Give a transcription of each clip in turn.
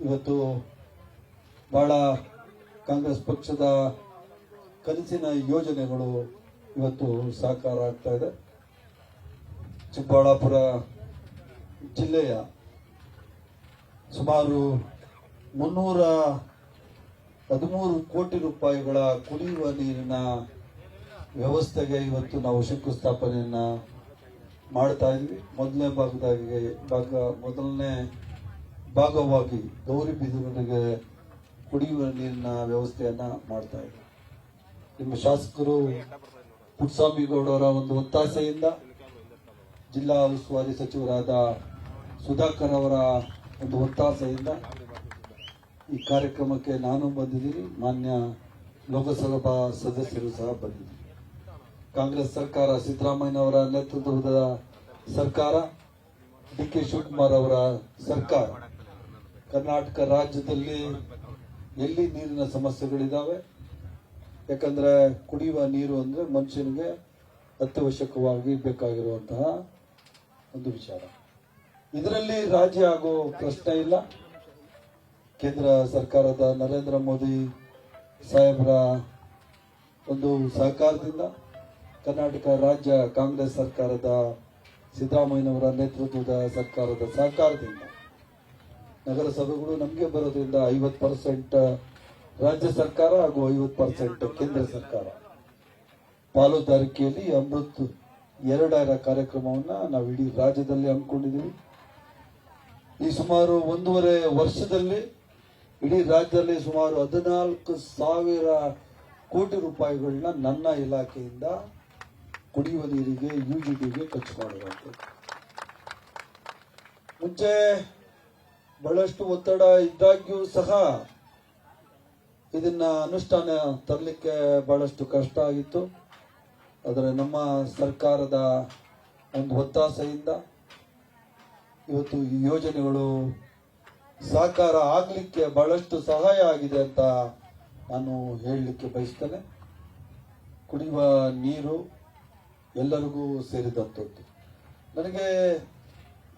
ಇವತ್ತು ಬಹಳ ಕಾಂಗ್ರೆಸ್ ಪಕ್ಷದ ಕನಸಿನ ಯೋಜನೆಗಳು ಇವತ್ತು ಸಾಕಾರ ಆಗ್ತಾ ಇದೆ. ಚಿಕ್ಕಬಳ್ಳಾಪುರ ಜಿಲ್ಲೆಯ ಸುಮಾರು 313 ಕೋಟಿ ರೂಪಾಯಿಗಳ ಕುಡಿಯುವ ನೀರಿನ ವ್ಯವಸ್ಥೆಗೆ ಇವತ್ತು ನಾವು ಶಂಕುಸ್ಥಾಪನೆಯನ್ನ ಮಾಡ್ತಾ ಇದ್ವಿ. ಮೊದಲನೇ ಭಾಗವಾಗಿ ಗೌರಿಬಿದನೂರಿಗೆ ಕುಡಿಯುವ ನೀರಿನ ವ್ಯವಸ್ಥೆಯನ್ನ ಮಾಡ್ತಾ ಇದ್ವಿ. ನಿಮ್ಮ ಶಾಸಕರು ಪುಟ್ಟಸ್ವಾಮಿಗೌಡರ ಒಂದು ಒತ್ತಾಸೆಯಿಂದ ಜಿಲ್ಲಾ ಉಸ್ತುವಾರಿ ಸಚಿವರಾದ ಸುಧಾಕರ್ ಅವರ ಒಂದು ಒತ್ತಾಸೆಯಿಂದ ಈ ಕಾರ್ಯಕ್ರಮಕ್ಕೆ ನಾನು ಬಂದಿದ್ದೀನಿ, ಮಾನ್ಯ ಲೋಕಸಭಾ ಸದಸ್ಯರು ಸಹ ಬಂದಿದ್ದೀನಿ. ಕಾಂಗ್ರೆಸ್ ಸರ್ಕಾರ, ಸಿದ್ದರಾಮಯ್ಯನವರ ನೇತೃತ್ವದ ಸರ್ಕಾರ, ಡಿ.ಕೆ. ಶಿವಕುಮಾರ್ ಅವರ ಸರ್ಕಾರ ಕರ್ನಾಟಕ ರಾಜ್ಯದಲ್ಲಿ ಎಲ್ಲಿ ನೀರಿನ ಸಮಸ್ಯೆಗಳಿದ್ದಾವೆ, ಯಾಕಂದ್ರೆ ಕುಡಿಯುವ ನೀರು ಅಂದ್ರೆ ಮನುಷ್ಯನಿಗೆ ಅತ್ಯವಶ್ಯಕವಾಗಿ ಬೇಕಾಗಿರುವಂತಹ ಒಂದು ವಿಚಾರ. ಇದರಲ್ಲಿ ರಾಜಿ ಆಗೋ ಪ್ರಶ್ನೆ ಇಲ್ಲ. ಕೇಂದ್ರ ಸರ್ಕಾರದ ನರೇಂದ್ರ ಮೋದಿ ಸಾಹೇಬರ ಒಂದು ಸಹಕಾರದಿಂದ, ಕರ್ನಾಟಕ ರಾಜ್ಯ ಕಾಂಗ್ರೆಸ್ ಸರ್ಕಾರದ ಸಿದ್ದರಾಮಯ್ಯನವರ ನೇತೃತ್ವದ ಸರ್ಕಾರದ ಸಹಕಾರದಿಂದ ನಗರಸಭೆಗಳು ನಮಗೆ ಬರೋದ್ರಿಂದ 50% ರಾಜ್ಯ ಸರ್ಕಾರ ಹಾಗೂ 50% ಕೇಂದ್ರ ಸರ್ಕಾರ ಪಾಲುದಾರಿಕೆಯಲ್ಲಿ ಅಮೃತ್ 2 ಕಾರ್ಯಕ್ರಮವನ್ನ ನಾವು ಇಡೀ ರಾಜ್ಯದಲ್ಲಿ ಹಮ್ಮಿಕೊಂಡಿದ್ದೀವಿ. ಈ ಸುಮಾರು 1.5 ವರ್ಷದಲ್ಲಿ ಇಡೀ ರಾಜ್ಯದಲ್ಲಿ ಸುಮಾರು 14,000 ಕೋಟಿ ರೂಪಾಯಿಗಳನ್ನ ನನ್ನ ಇಲಾಖೆಯಿಂದ ಕುಡಿಯುವ ನೀರಿಗೆ, ಯುಜಿಡಿಗೆ ಖರ್ಚು ಮಾಡುವಂಥದ್ದು. ಮುಂಚೆ ಬಹಳಷ್ಟು ಒತ್ತಡ ಇದ್ದಾಗ್ಯೂ ಸಹ ಇದನ್ನ ಅನುಷ್ಠಾನ ತರಲಿಕ್ಕೆ ಬಹಳಷ್ಟು ಕಷ್ಟ ಆಗಿತ್ತು. ಆದರೆ ನಮ್ಮ ಸರ್ಕಾರದ ಒಂದು ಒತ್ತಾಸೆಯಿಂದ ಇವತ್ತು ಈ ಯೋಜನೆಗಳು ಸಾಕಾರ ಆಗಲಿಕ್ಕೆ ಬಹಳಷ್ಟು ಸಹಾಯ ಆಗಿದೆ ಅಂತ ನಾನು ಹೇಳಲಿಕ್ಕೆ ಬಯಸ್ತೇನೆ. ಕುಡಿಯುವ ನೀರು ಎಲ್ಲರಿಗೂ ಸೇರಿದಂಥದ್ದು. ನನಗೆ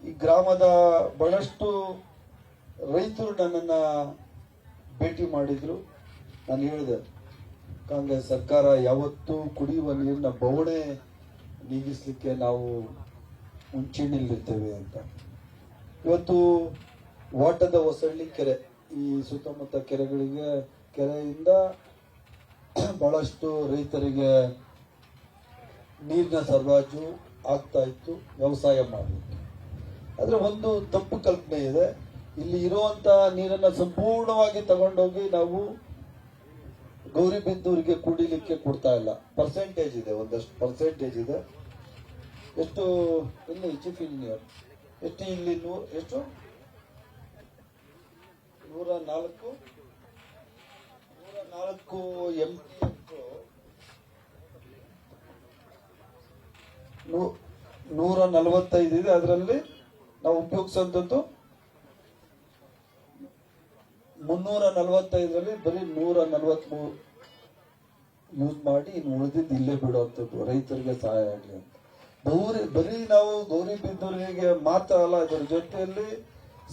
ಈ ಗ್ರಾಮದ ಬಹಳಷ್ಟು ರೈತರು ನನ್ನನ್ನು ಭೇಟಿ ಮಾಡಿದ್ರು. ನಾನು ಹೇಳಿದೆ, ಕಾಂಗ್ರೆಸ್ ಸರ್ಕಾರ ಯಾವತ್ತೂ ಕುಡಿಯುವ ನೀರಿನ ಬವಣೆ ನೀಗಿಸಲಿಕ್ಕೆ ನಾವು ಮುಂಚೂಣಿಯಲ್ಲಿರ್ತೇವೆ ಅಂತ. ಇವತ್ತು ವಾಟದ ಹೊಸಳ್ಳಿ ಕೆರೆ, ಈ ಸುತ್ತಮುತ್ತ ಕೆರೆಯಿಂದ ಬಹಳಷ್ಟು ರೈತರಿಗೆ ನೀರಿನ ಸರಬರಾಜು ಆಗ್ತಾ ಇತ್ತು, ವ್ಯವಸಾಯ ಮಾಡಲಿಕ್ಕೆ. ಆದ್ರೆ ಒಂದು ತಪ್ಪು ಕಲ್ಪನೆ ಇದೆ. ಇಲ್ಲಿ ಇರುವಂತ ನೀರನ್ನ ಸಂಪೂರ್ಣವಾಗಿ ತಗೊಂಡೋಗಿ ನಾವು ಗೌರಿಬಿದನೂರಿಗೆ ಕುಡಿಲಿಕ್ಕೆ ಕೊಡ್ತಾ ಇಲ್ಲ. ಪರ್ಸೆಂಟೇಜ್ ಇದೆ, ಒಂದಷ್ಟು ಪರ್ಸೆಂಟೇಜ್ ಇದೆ. ಎಷ್ಟು ಇಲ್ಲಿ ಚೀಫ್ ಇಂಜಿನಿಯರ್ ಎಷ್ಟು ಇಲ್ಲಿ ಎಷ್ಟು 104 145 ಇದೆ. ಅದರಲ್ಲಿ ನಾವು ಉಪಯೋಗಿಸುವಂಥದ್ದು 345ರಲ್ಲಿ ಬರೀ 143 ಯೂಸ್ ಮಾಡಿ ಇನ್ನು ಉಳಿದಿದ್ದು ಇಲ್ಲೇ ಬಿಡುವಂಥದ್ದು, ರೈತರಿಗೆ ಸಹಾಯ ಆಗಲಿ ಅಂತ. ಬರೀ ನಾವು ಗೌರಿಬಿದನೂರಿಗೆ ಮಾತ್ರ ಅಲ್ಲ, ಇದರ ಜೊತೆಯಲ್ಲಿ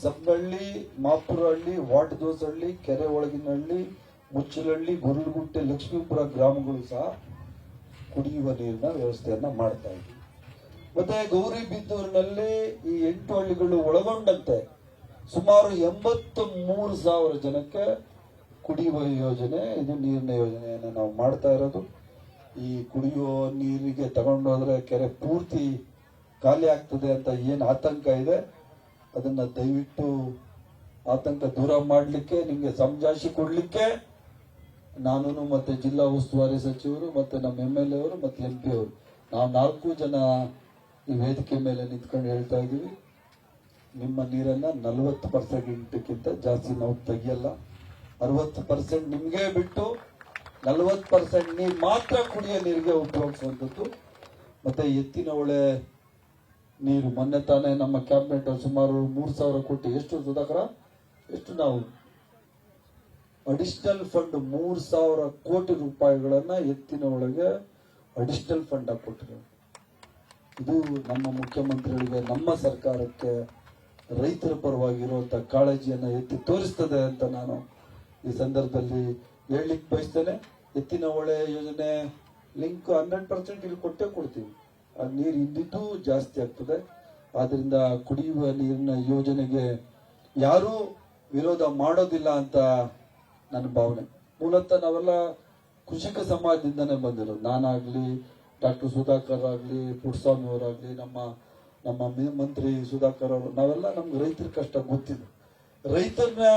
ಸಬ್ಬಳ್ಳಿ, ಮಾಪುರಹಳ್ಳಿ, ವಾಟದೋಸಹಳ್ಳಿ, ಕೆರೆ ಒಳಗಿನಹಳ್ಳಿ, ಮುಚ್ಚಲಹಳ್ಳಿ, ಗುರುಗುಂಟೆ, ಲಕ್ಷ್ಮೀಪುರ ಗ್ರಾಮಗಳು ಸಹ ಕುಡಿಯುವ ನೀರಿನ ವ್ಯವಸ್ಥೆಯನ್ನ ಮಾಡ್ತಾ ಇದ್ವಿ. ಮತ್ತೆ ಗೌರಿಬಿದನೂರಿನಲ್ಲಿ ಈ 8 ಹಳ್ಳಿಗಳು ಒಳಗೊಂಡಂತೆ ಸುಮಾರು 83,000 ಜನಕ್ಕೆ ಕುಡಿಯುವ ಯೋಜನೆ, ಇದು ನೀರಿನ ಯೋಜನೆಯನ್ನು ನಾವು ಮಾಡ್ತಾ ಇರೋದು. ಈ ಕುಡಿಯುವ ನೀರಿಗೆ ತಗೊಂಡೋದ್ರೆ ಕೆರೆ ಪೂರ್ತಿ ಖಾಲಿ ಆಗ್ತದೆ ಅಂತ ಏನು ಆತಂಕ ಇದೆ, ಅದನ್ನ ದಯವಿಟ್ಟು ಆತಂಕ ದೂರ ಮಾಡಲಿಕ್ಕೆ, ನಿಮಗೆ ಸಮಜಾಯಿಷಿ ಕೊಡ್ಲಿಕ್ಕೆ ನಾನು ಮತ್ತೆ ಜಿಲ್ಲಾ ಉಸ್ತುವಾರಿ ಸಚಿವರು ಮತ್ತೆ ನಮ್ಮ MLA ಅವರು ಮತ್ತೆ MP ಅವರು, ನಾವು 4 ಜನ ಈ ವೇದಿಕೆ ಮೇಲೆ ನಿಂತ್ಕೊಂಡು ಹೇಳ್ತಾ ಇದೀವಿ, ನಿಮ್ಮ ನೀರನ್ನ 40%ಗಿಂತ ಜಾಸ್ತಿ ನಾವು ತೆಗಿಯಲ್ಲ. 60% ನಿಮ್ಗೆ ಬಿಟ್ಟು 40% ನೀರು ಮಾತ್ರ ಕುಡಿಯೋ ನೀರಿಗೆ ಉಪಯೋಗಿಸುವಂಥದ್ದು. ಮತ್ತೆ ಎತ್ತಿನ ಹೊಳೆ ನೀರು ಮೊನ್ನೆ ತಾನೇ ನಮ್ಮ ಕ್ಯಾಬಿನೆಟ್ ಸುಮಾರು 3,000 ಕೋಟಿ, ಎಷ್ಟು ಸುಧಾಕರ, ಎಷ್ಟು ನಾವು ಅಡಿಷನಲ್ ಫಂಡ್ 3,000 ಕೋಟಿ ರೂಪಾಯಿಗಳನ್ನ ಎತ್ತಿನ ಒಳಗೆ ಅಡಿಷನಲ್ ಫಂಡ್ ಕೊಟ್ಟಿರೋದು. ಇದು ನಮ್ಮ ಮುಖ್ಯಮಂತ್ರಿಗಳಿಗೆ, ನಮ್ಮ ಸರ್ಕಾರಕ್ಕೆ ರೈತರ ಪರವಾಗಿರುವಂತ ಕಾಳಜಿಯನ್ನ ಎತ್ತಿ ತೋರಿಸ್ತದೆ ಅಂತ ನಾನು ಈ ಸಂದರ್ಭದಲ್ಲಿ ಹೇಳಲಿಕ್ಕೆ ಬಯಸ್ತೇನೆ. ಎತ್ತಿನ ಹೊಳೆ ಯೋಜನೆ ಲಿಂಕ್ 100% ಇಲ್ಲಿ ಕೊಟ್ಟೇ ಕೊಡ್ತೀವಿ. ಆ ನೀರು ಇದ್ದಿದ್ದು ಜಾಸ್ತಿ ಆಗ್ತದೆ. ಆದ್ರಿಂದ ಕುಡಿಯುವ ನೀರಿನ ಯೋಜನೆಗೆ ಯಾರೂ ವಿರೋಧ ಮಾಡೋದಿಲ್ಲ ಅಂತ ನನ್ನ ಭಾವನೆ. ಮೂಲತಃ ನಾವೆಲ್ಲ ಕೃಷಿಕ ಸಮಾಜದಿಂದನೇ ಬಂದಿರೋದು. ನಾನಾಗ್ಲಿ, ಡಾಕ್ಟರ್ ಸುಧಾಕರ್ ಆಗ್ಲಿ, ಪುಟ್ಟಸ್ವಾಮಿ ಅವರಾಗ್ಲಿ, ನಮ್ಮ ಮಂತ್ರಿ ಸುಧಾಕರ್ ಅವರು, ನಾವೆಲ್ಲ ನಮ್ಗೆ ರೈತರ ಕಷ್ಟ ಗೊತ್ತಿದೆ. ರೈತರನ್ನ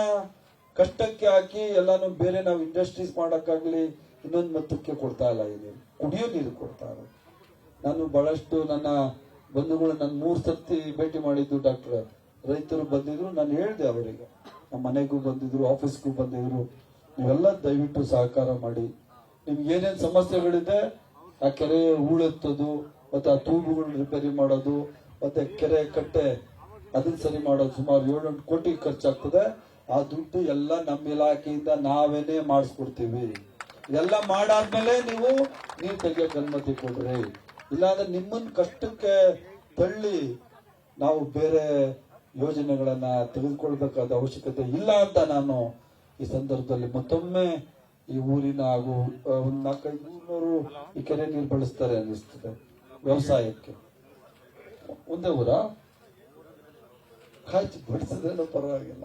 ಕಷ್ಟಕ್ಕೆ ಹಾಕಿ ಎಲ್ಲಾನು ಬೇರೆ ನಾವು ಇಂಡಸ್ಟ್ರೀಸ್ ಮಾಡಕ್ಕಾಗ್ಲಿ ಇನ್ನೊಂದು ಮತ್ತಕ್ಕೆ ಕೊಡ್ತಾ ಇಲ್ಲ. ಈ ನೀರು, ಕುಡಿಯೋ ನೀರು ಕೊಡ್ತಾ ಇರೋದು. ನಾನು ಬಹಳಷ್ಟು ನನ್ನ ಬಂಧುಗಳು ನಾನು 3 ಸರ್ತಿ ಭೇಟಿ ಮಾಡಿದ್ದು ಡಾಕ್ಟರ್ ರೈತರು ಬಂದಿದ್ರು. ನಾನು ಹೇಳಿದೆ ಅವರಿಗೆ, ನಮ್ಮ ಮನೆಗೂ ಬಂದಿದ್ರು, ಆಫೀಸ್ಗೂ ಬಂದಿದ್ರು, ನೀವೆಲ್ಲ ದಯವಿಟ್ಟು ಸಹಕಾರ ಮಾಡಿ. ನಿಮ್ಗೆ ಏನೇನ್ ಸಮಸ್ಯೆಗಳಿದೆ ಆ ಕೆರೆ ಹೂಳೆತ್ತೋದು, ಮತ್ತೆ ಆ ತೂಬುಗಳನ್ನ ರಿಪೇರಿ ಮಾಡೋದು, ಮತ್ತೆ ಕೆರೆ ಕಟ್ಟೆ ಅದನ್ನ ಸರಿ ಮಾಡೋದು ಸುಮಾರು 7-8 ಕೋಟಿ ಖರ್ಚಾಗ್ತದೆ. ಆ ದುಡ್ಡು ಎಲ್ಲ ನಮ್ಮ ಇಲಾಖೆಯಿಂದ ನಾವೇನೇ ಮಾಡಿಸ್ಕೊಡ್ತೀವಿ. ಇದೆಲ್ಲ ಮಾಡಾದ್ಮೇಲೆ ನೀವು ನೀರು ತೆಗಿಯಕ್ಕೆ ಅನುಮತಿ ಕೊಡ್ರಿ. ಇಲ್ಲಾಂದ್ರೆ ನಿಮ್ಮನ್ನ ಕಷ್ಟಕ್ಕೆ ತಳ್ಳಿ ನಾವು ಬೇರೆ ಯೋಜನೆಗಳನ್ನ ತೆಗೆದುಕೊಳ್ಬೇಕಾದ ಅವಶ್ಯಕತೆ ಇಲ್ಲ ಅಂತ ನಾನು ಈ ಸಂದರ್ಭದಲ್ಲಿ ಮತ್ತೊಮ್ಮೆ ಈ ಊರಿನ ಹಾಗೂ ಒಂದು 400-500 ಈ ಕೆರೆ ನೀರು ಬಳಸ್ತಾರೆ ಅನ್ನಿಸ್ತದೆ ವ್ಯವಸಾಯಕ್ಕೆ. ಒಂದೇ ಊರ ಕಾಯ್ತು ಬಳಸಿದ್ರೇನು ಪರವಾಗಿಲ್ಲ,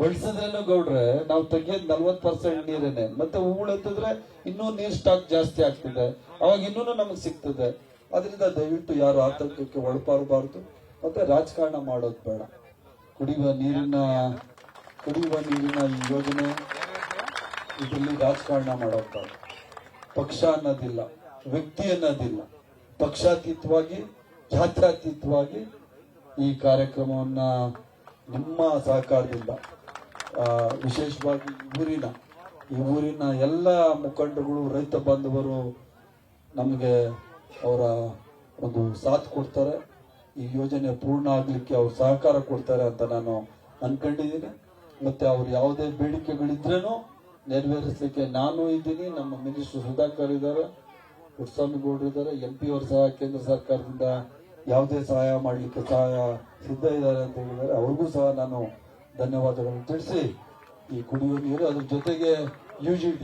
ಬಳಸಿದ್ರೇನು ಗೌಡ್ರೆ ನಾವು ತೆಗಿಯೋದು 40% ನೀರೇನೆ. ಮತ್ತೆ ಹೂಳೆತ್ತಿದ್ರೆ ಇನ್ನೂ ನೀರ್ ಸ್ಟಾಕ್ ಜಾಸ್ತಿ ಆಗ್ತದೆ, ಅವಾಗ ಇನ್ನೂ ನಮಗೆ ಸಿಗ್ತದೆ. ಅದರಿಂದ ದಯವಿಟ್ಟು ಯಾರು ಆತಂಕಕ್ಕೆ ಒಳಪಡಬಾರ್ದು, ಮತ್ತೆ ರಾಜಕಾರಣ ಮಾಡೋದು ಬೇಡ. ಕುಡಿಯುವ ನೀರಿನ ಈ ಯೋಜನೆ ಇದರಲ್ಲಿ ರಾಜಕಾರಣ ಮಾಡೋದು ಬೇಡ. ಪಕ್ಷ ಅನ್ನೋದಿಲ್ಲ, ವ್ಯಕ್ತಿ ಅನ್ನೋದಿಲ್ಲ, ಪಕ್ಷಾತೀತವಾಗಿ ಜಾತ್ಯತೀತವಾಗಿ ಈ ಕಾರ್ಯಕ್ರಮವನ್ನ ನಿಮ್ಮ ಸಹಕಾರದಿಂದ ವಿಶೇಷವಾಗಿ ಈ ಊರಿನ ಎಲ್ಲ ಮುಖಂಡರುಗಳು, ರೈತ ಬಾಂಧವರು ನಮಗೆ ಅವರ ಒಂದು ಸಾಥ್ ಕೊಡ್ತಾರೆ. ಈ ಯೋಜನೆ ಪೂರ್ಣ ಆಗ್ಲಿಕ್ಕೆ ಅವ್ರು ಸಹಕಾರ ಕೊಡ್ತಾರೆ ಅಂತ ನಾನು ಅನ್ಕೊಂಡಿದ್ದೀನಿ. ಮತ್ತೆ ಅವ್ರು ಯಾವುದೇ ಬೇಡಿಕೆಗಳಿದ್ರೇನು ನೆರವೇರಿಸಲಿಕ್ಕೆ ನಾನು ಇದ್ದೀನಿ. ನಮ್ಮ ಮಿನಿಸ್ಟರ್ ಸುಧಾಕರ್ ಇದ್ದಾರೆ, ಪುಟ್ಟಸ್ವಾಮಿ ಗೌಡ್ರು ಇದ್ದಾರೆ, MP ಅವರು ಸಹ ಕೇಂದ್ರ ಸರ್ಕಾರದಿಂದ ಯಾವುದೇ ಸಹಾಯ ಮಾಡಲಿಕ್ಕೆ ಸಿದ್ಧ ಇದ್ದಾರೆ ಅಂತ ಹೇಳಿದ್ದಾರೆ. ಅವ್ರಿಗೂ ಸಹ ನಾನು ಧನ್ಯವಾದಗಳನ್ನು ತಿಳಿಸಿ, ಈ ಕುಡಿಯುವ ನೀರು ಅದ್ರ ಜೊತೆಗೆ UGD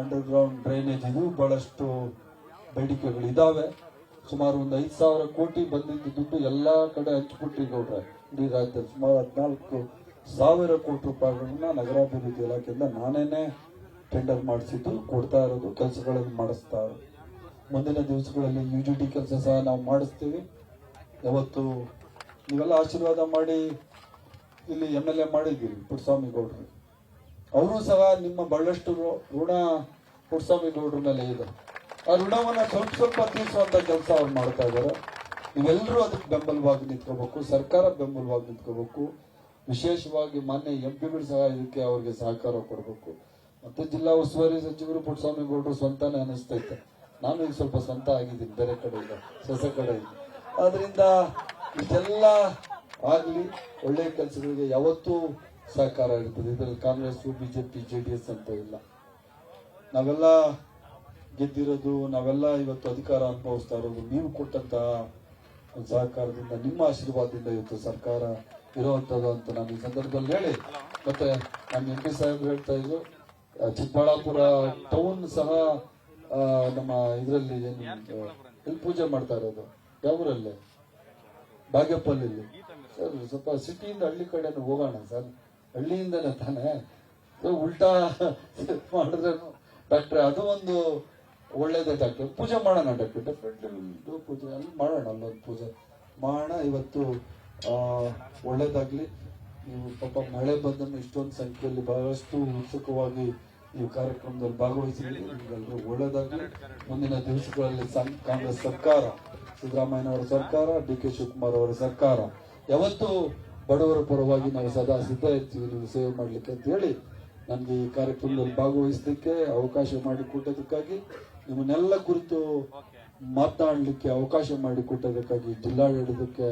ಅಂಡರ್ಗ್ರೌಂಡ್ ಡ್ರೈನೇಜ್ ಇದು ಬಹಳಷ್ಟು ಬೇಡಿಕೆಗಳು ಇದಾವೆ. ಸುಮಾರು ಒಂದು 5,000 ಕೋಟಿ ಬಂದಿದ್ದು ದುಡ್ಡು ಎಲ್ಲಾ ಕಡೆ ಹಂಚಿಬಿಟ್ಟಿ ಗೌಡ್ರೆ. ಇಡೀ ರಾಜ್ಯದಲ್ಲಿ ಸುಮಾರು 14,000 ಕೋಟಿ ರೂಪಾಯಿಗಳನ್ನ ನಗರಾಭಿವೃದ್ಧಿ ಇಲಾಖೆಯಿಂದ ನಾನೇನೆ ಟೆಂಡರ್ ಮಾಡಿಸಿದ್ದು, ಕೊಡ್ತಾ ಇರೋದು, ಕೆಲಸಗಳನ್ನು ಮಾಡಿಸ್ತಾ ಇರೋದು. ಮುಂದಿನ ದಿವಸಗಳಲ್ಲಿ UGD ಕೆಲಸ ಸಹ ನಾವು ಮಾಡಿಸ್ತೀವಿ. ಯಾವತ್ತು ನೀವೆಲ್ಲ ಆಶೀರ್ವಾದ ಮಾಡಿ ಇಲ್ಲಿ MLA ಮಾಡಿದ್ದೀವಿ ಪುಟ್ಟಸ್ವಾಮಿ ಗೌಡ್ರು. ಅವರು ಸಹ ನಿಮ್ಮ ಬಹಳಷ್ಟು ಋಣ ಪುಟ್ಟಸ್ವಾಮಿ ಗೌಡ್ರ ಮೇಲೆ ಇದೆ. ಆ ಋಣವನ್ನ ಸ್ವಲ್ಪ ತೀರಿಸುವಂತ ಕೆಲಸ ಅವ್ರು ಮಾಡ್ತಾ ಇದ್ದಾರೆ. ನೀವೆಲ್ಲರೂ ಅದಕ್ಕೆ ಬೆಂಬಲವಾಗಿ ನಿಂತ್ಕೋಬೇಕು, ಸರ್ಕಾರ ಬೆಂಬಲವಾಗಿ ನಿಂತ್ಕೋಬೇಕು. ವಿಶೇಷವಾಗಿ ಮಾನ್ಯ MPಗಳು ಸಹ ಇದಕ್ಕೆ ಅವ್ರಿಗೆ ಸಹಕಾರ ಕೊಡಬೇಕು. ಮತ್ತೆ ಜಿಲ್ಲಾ ಉಸ್ತುವಾರಿ ಸಚಿವರು ಪುಟ್ಟಸ್ವಾಮಿ ಗೌಡ್ರು ಸ್ವಂತಾನೆ ಅನಿಸ್ತೈತೆ. ನಾನು ಈಗ ಸ್ವಲ್ಪ ಸ್ವಂತ ಆಗಿದ್ದೀನಿ, ಬೇರೆ ಕಡೆ ಇಲ್ಲ, ಹೊಸ ಕಡೆ ಇಲ್ಲ. ಆದ್ರಿಂದ ಇದೆಲ್ಲ ಆಗ್ಲಿ, ಒಳ್ಳೆಯ ಕೆಲಸಗಳಿಗೆ ಯಾವತ್ತೂ ಸಹಕಾರ ಇರ್ತದೆ. ಇದರಲ್ಲಿ ಕಾಂಗ್ರೆಸ್, BJP, JDS ಅಂತ ಇಲ್ಲ. ನಾವೆಲ್ಲ ಗೆದ್ದಿರೋದು, ನಾವೆಲ್ಲ ಇವತ್ತು ಅಧಿಕಾರ ಅನುಭವಿಸ್ತಾ ಇರೋದು ನೀವು ಕೊಟ್ಟಂತ ಸಹಕಾರದಿಂದ, ನಿಮ್ಮ ಆಶೀರ್ವಾದದಿಂದ ಇವತ್ತು ಸರ್ಕಾರ ಇರುವಂತದ್ದು ಅಂತ ನಾನು ಈ ಸಂದರ್ಭದಲ್ಲಿ ಹೇಳಿ, ಮತ್ತೆ ನಮ್ಮ MP ಸಾಹೇಬ್ರು ಹೇಳ್ತಾ ಇದ್ರು, ಚಿಕ್ಕಬಳ್ಳಾಪುರ ಟೌನ್ ಸಹ ನಮ್ಮ ಇದರಲ್ಲಿ ಎಲ್ಲಿ ಪೂಜೆ ಮಾಡ್ತಾ ಇರೋದು, ಯಾವ ಊರಲ್ಲಿ? ಬಾಗೇಪಲ್ಲಿ. ಸರ್ ಸ್ವಲ್ಪ ಸಿಟಿಯಿಂದ ಹಳ್ಳಿ ಕಡೆನೂ ಹೋಗೋಣ ಸರ್, ಹಳ್ಳಿಯಿಂದನೇ ತಾನೇ. ಉಲ್ಟಾ ಮಾಡಿದ್ರೆ ಡಾಕ್ಟ್ರೆ ಅದು ಒಂದು ಒಳ್ಳೇದೇ ಡಾಕ್ಟರ್. ಪೂಜೆ ಮಾಡೋಣ ಡಾಕ್ಟರ್, ಡೆಫಿನೆಟ್ಲಿ ಪೂಜೆ ಅಲ್ಲಿ ಮಾಡೋಣ, ಅಲ್ಲೊಂದು ಪೂಜೆ ಮಾಡೋಣ. ಇವತ್ತು ಒಳ್ಳೇದಾಗ್ಲಿ. ನೀವು ಪಾಪ ಮಳೆ ಬಂದನ್ನು ಇಷ್ಟೊಂದು ಸಂಖ್ಯೆಯಲ್ಲಿ ಬಹಳಷ್ಟು ಉತ್ಸುಕವಾಗಿ ಈ ಕಾರ್ಯಕ್ರಮದಲ್ಲಿ ಭಾಗವಹಿಸಿದ್ದೀರಿ. ನಿಮ್ಗೆಲ್ಲರೂ ಒಳ್ಳೇದಾಗ್ಲಿ. ಮುಂದಿನ ದಿವಸಗಳಲ್ಲಿ ಕಾಂಗ್ರೆಸ್ ಸರ್ಕಾರ, ಸಿದ್ದರಾಮಯ್ಯನವರ ಸರ್ಕಾರ, DK ಶಿವಕುಮಾರ್ ಅವರ ಸರ್ಕಾರ ಯಾವತ್ತೂ ಬಡವರ ಪರವಾಗಿ ನಾವು ಸದಾ ಸಿದ್ಧ ಇರ್ತೀವಿ ನೀವು ಸೇವೆ ಮಾಡ್ಲಿಕ್ಕೆ ಅಂತ ಹೇಳಿ, ನನಗೆ ಈ ಕಾರ್ಯಕ್ರಮದಲ್ಲಿ ಭಾಗವಹಿಸಲಿಕ್ಕೆ ಅವಕಾಶ ಮಾಡಿಕೊಟ್ಟದಕ್ಕಾಗಿ, ನಿಮ್ಮನ್ನೆಲ್ಲ ಕುರಿತು ಮಾತನಾಡಲಿಕ್ಕೆ ಅವಕಾಶ ಮಾಡಿಕೊಟ್ಟದಕ್ಕಾಗಿ ಜಿಲ್ಲಾಡಳಿತಕ್ಕೆ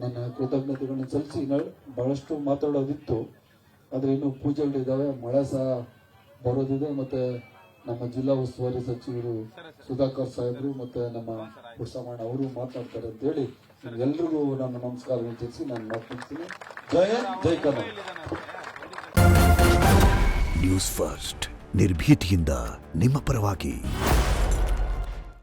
ನನ್ನ ಕೃತಜ್ಞತೆಗಳನ್ನು ಸಲ್ಲಿಸಿ. ಬಹಳಷ್ಟು ಮಾತಾಡೋದಿತ್ತು, ಆದ್ರೆ ಇನ್ನು ಪೂಜೆಗಳಿದ್ದಾವೆ, ಮಳೆ ಸಹ ಬರೋದಿದೆ. ಮತ್ತೆ ನಮ್ಮ ಜಿಲ್ಲಾ ಉಸ್ತುವಾರಿ ಸಚಿವರು ಸುಧಾಕರ್ ಸಾಹೇಬರು ಮತ್ತೆ ನಮ್ಮ ಪುಟ್ಟಸ್ವಾಮಣ್ಣ ಅವರು ಮಾತನಾಡ್ತಾರೆ ಅಂತ ಹೇಳಿ ಎಲ್ರಿಗೂ ನನ್ನ ನಮಸ್ಕಾರಗಳನ್ನು ತಿಳಿಸಿ ನಾನು ಮಾತನಾಡ್ತೀನಿ. ಜೈ ಹಿಂದ್, ಜೈ ಕನ್ನಡ. ನ್ಯೂಸ್ ಫಸ್ಟ್ ನಿರ್ಭೀತಿಯಿಂದ ನಿಮ್ಮ ಪರವಾಗಿ.